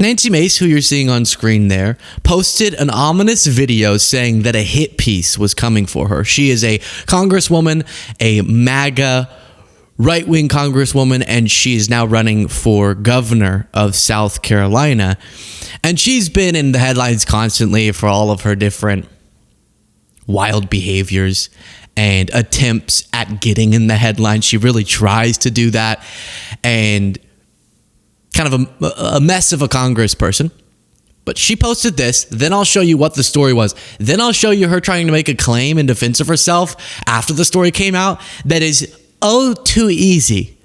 Nancy Mace, who you're seeing on screen there, posted an ominous video saying that a hit piece was coming for her. She is a congresswoman, a MAGA right-wing congresswoman, and she is now running for governor of South Carolina. And she's been in the headlines constantly for all of her different wild behaviors and attempts at getting in the headlines. She really tries to do that, and kind of a mess of a congressperson. But she posted this. Then I'll show you what the story was. Then I'll show you her trying to make a claim in defense of herself after the story came out that is too easy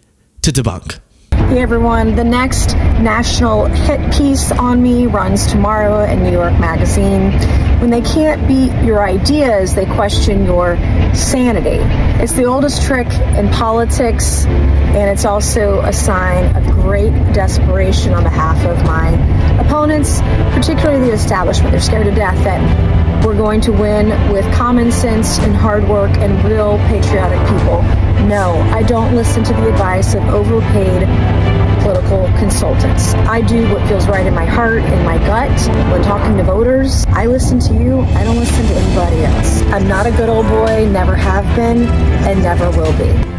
to debunk. Hey everyone, the next national hit piece on me runs tomorrow in New York Magazine. When they can't beat your ideas, they question your sanity. It's the oldest trick in politics, and it's also a sign of great desperation on behalf of my opponents, particularly the establishment. They're scared to death that we're going to win with common sense and hard work and real patriotic people. No, I don't listen to the advice of overpaid political consultants. I do what feels right in my heart, in my gut. When talking to voters, I listen to you. I don't listen to anybody else. I'm not a good old boy, never have been, and never will be.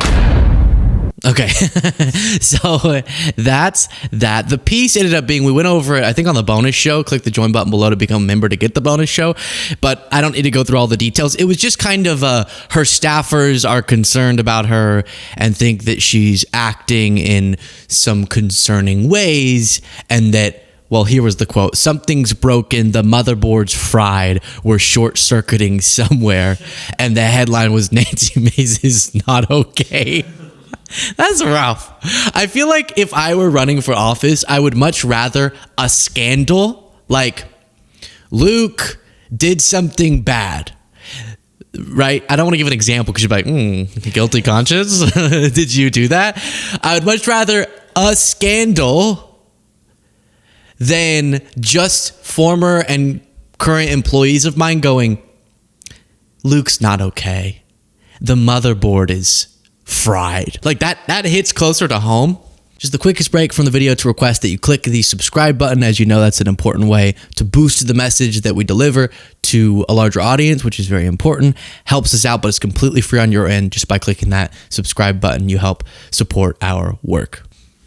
Okay, so that's that. The piece ended up being, we went over it, I think, on the bonus show. Click the join button below to become a member to get the bonus show. But I don't need to go through all the details. It was just kind of her staffers are concerned about her and think that she's acting in some concerning ways, and that, well, here was the quote: "Something's broken, the motherboard's fried, we're short-circuiting somewhere." And the headline was, "Nancy Mace is not okay." That's rough. I feel like if I were running for office, I would much rather a scandal, like Luke did something bad, right? I don't want to give an example because you're like, guilty conscience. Did you do that? I would much rather a scandal than just former and current employees of mine going, Luke's not okay. The motherboard is fried. Like that hits closer to home. Just the quickest break from the video to request that you click the subscribe button. As you know, that's an important way to boost the message that we deliver to a larger audience, which is very important. Helps us out, but it's completely free on your end. Just by clicking that subscribe button, you help support our work.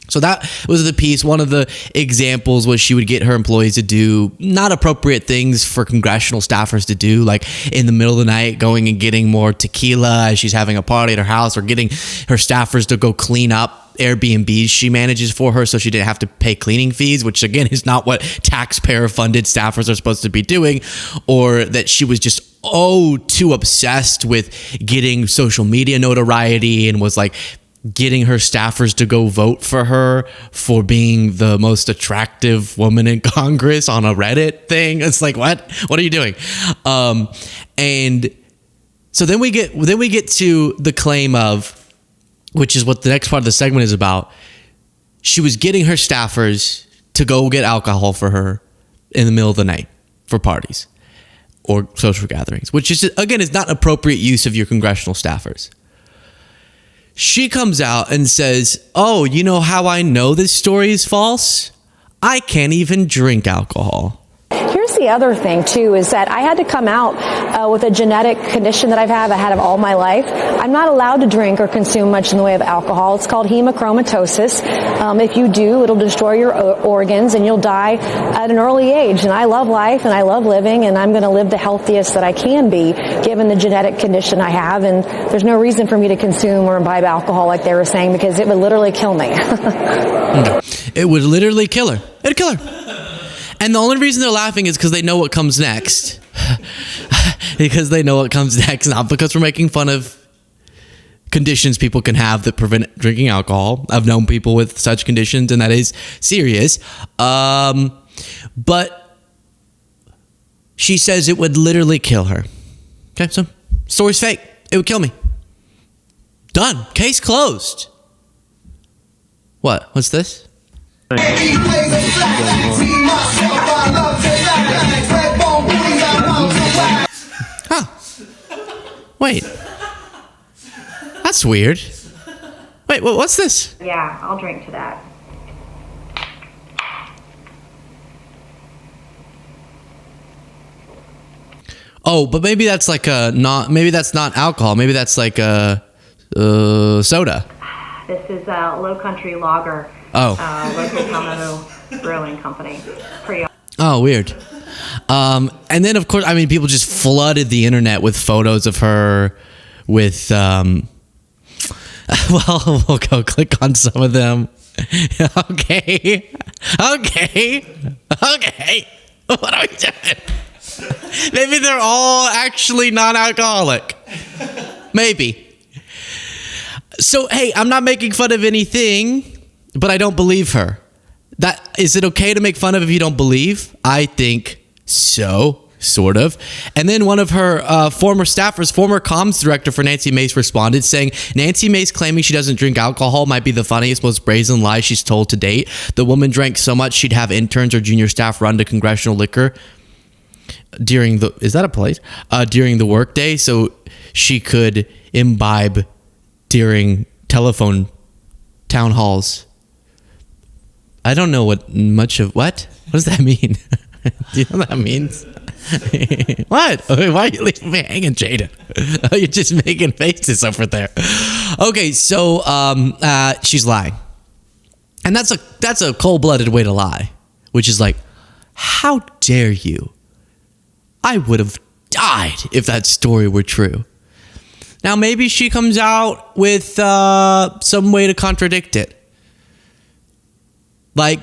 So that was the piece. One of the examples was she would get her employees to do not appropriate things for congressional staffers to do, like in the middle of the night going and getting more tequila as she's having a party at her house, or getting her staffers to go clean up Airbnbs she manages for her so she didn't have to pay cleaning fees, which again is not what taxpayer funded staffers are supposed to be doing. Or that she was just too obsessed with getting social media notoriety and was like getting her staffers to go vote for her for being the most attractive woman in Congress on a Reddit thing. It's like, what are you doing? And so then we get to the claim of, which is what the next part of the segment is about. She was getting her staffers to go get alcohol for her in the middle of the night for parties or social gatherings, which is, again, is not appropriate use of your congressional staffers. She comes out and says, "Oh, you know how I know this story is false? I can't even drink alcohol." Here's the other thing, too, is that I had to come out with a genetic condition that I've had all my life. I'm not allowed to drink or consume much in the way of alcohol. It's called hemochromatosis. If you do, it'll destroy your organs and you'll die at an early age. And I love life and I love living, and I'm going to live the healthiest that I can be given the genetic condition I have. And there's no reason for me to consume or imbibe alcohol like they were saying, because it would literally kill me. It would literally kill her. It'd kill her. And the only reason they're laughing is because they know what comes next. Because they know what comes next, not because we're making fun of conditions people can have that prevent drinking alcohol. I've known people with such conditions, and that is serious. But she says it would literally kill her. Okay, so story's fake. It would kill me. Done. Case closed. What? What's this? Huh. Wait. That's weird. Wait, what's this? Yeah, I'll drink to that. Oh, but maybe that's like maybe that's not alcohol. Maybe that's like a soda. This is a Low Country Lager. Oh. Local Colorado Brewing Company. Pretty. Oh, weird. And then, of course, I mean, people just flooded the internet with photos of her with, well, we'll go click on some of them. Okay. What are we doing? Maybe they're all actually non-alcoholic. Maybe. So, hey, I'm not making fun of anything, but I don't believe her. Is it okay to make fun of if you don't believe? I think so, sort of. And then one of her former staffers, former comms director for Nancy Mace, responded saying, Nancy Mace claiming she doesn't drink alcohol might be the funniest, most brazen lie she's told to date. The woman drank so much she'd have interns or junior staff run to congressional liquor during the, is that a place? During the workday, so she could imbibe during telephone town halls. I don't know what does that mean? Do you know what that means? What? Why are you leaving me hanging, Jaden? Oh, you're just making faces over there. Okay, so she's lying. And that's a cold-blooded way to lie, which is like, how dare you? I would have died if that story were true. Now, maybe she comes out with some way to contradict it. Like,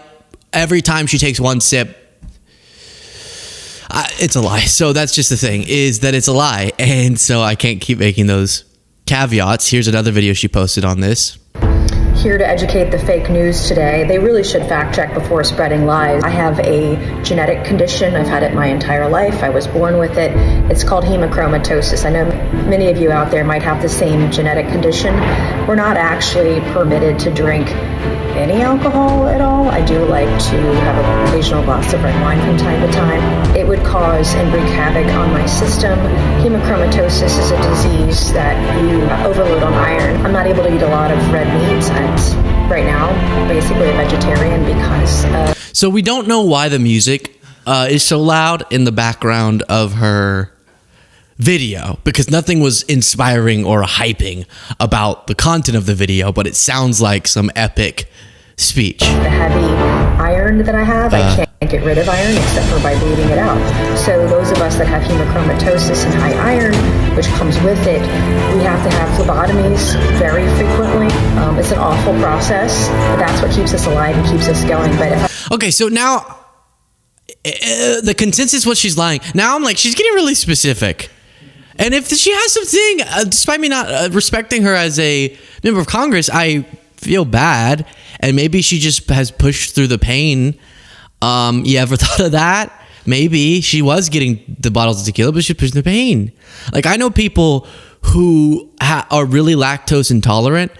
every time she takes one sip, it's a lie. So that's just the thing, is that it's a lie. And so I can't keep making those caveats. Here's another video she posted on this. Here to educate the fake news today. They really should fact check before spreading lies. I have a genetic condition. I've had it my entire life. I was born with it. It's called hemochromatosis. I know many of you out there might have the same genetic condition. We're not actually permitted to drink any alcohol at all. I do like to have an occasional glass of red wine from time to time. It would cause and wreak havoc on my system. Hemochromatosis is a disease that you overload on iron. I'm not able to eat a lot of red meats. I'm right now basically a vegetarian because So we don't know why the music is so loud in the background of her video, because nothing was inspiring or hyping about the content of the video, but it sounds like some epic speech. The heavy iron that I have, I can't get rid of iron except for by bleeding it out. So those of us that have hemochromatosis and high iron, which comes with it, we have to have phlebotomies very frequently. It's an awful process, but that's what keeps us alive and keeps us going. But okay, so now the consensus was she's lying. Now I'm like, she's getting really specific. And if she has something, despite me not respecting her as a member of Congress, I feel bad. And maybe she just has pushed through the pain. You ever thought of that? Maybe she was getting the bottles of tequila, but she pushed the pain. Like, I know people who are really lactose intolerant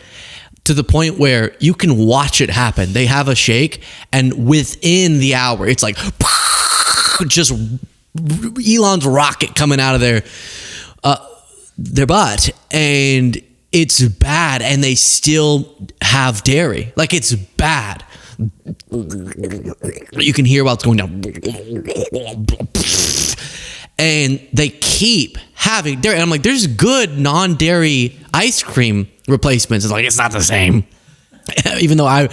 to the point where you can watch it happen. They have a shake, and within the hour, it's like just Elon's rocket coming out of their butt, and it's bad, and they still have dairy. Like, it's bad. You can hear what's going down, and they keep having dairy. And I'm like, there's good non-dairy ice cream replacements. It's like, it's not the same. Even though I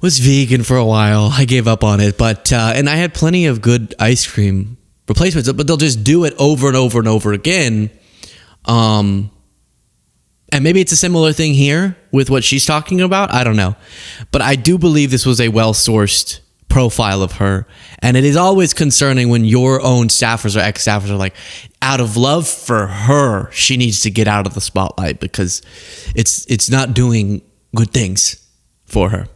was vegan for a while, I gave up on it. But and I had plenty of good ice cream replacements, but they'll just do it over and over and over again. And maybe it's a similar thing here with what she's talking about. I don't know. But I do believe this was a well-sourced profile of her. And it is always concerning when your own staffers or ex-staffers are like, out of love for her, she needs to get out of the spotlight because it's not doing good things for her.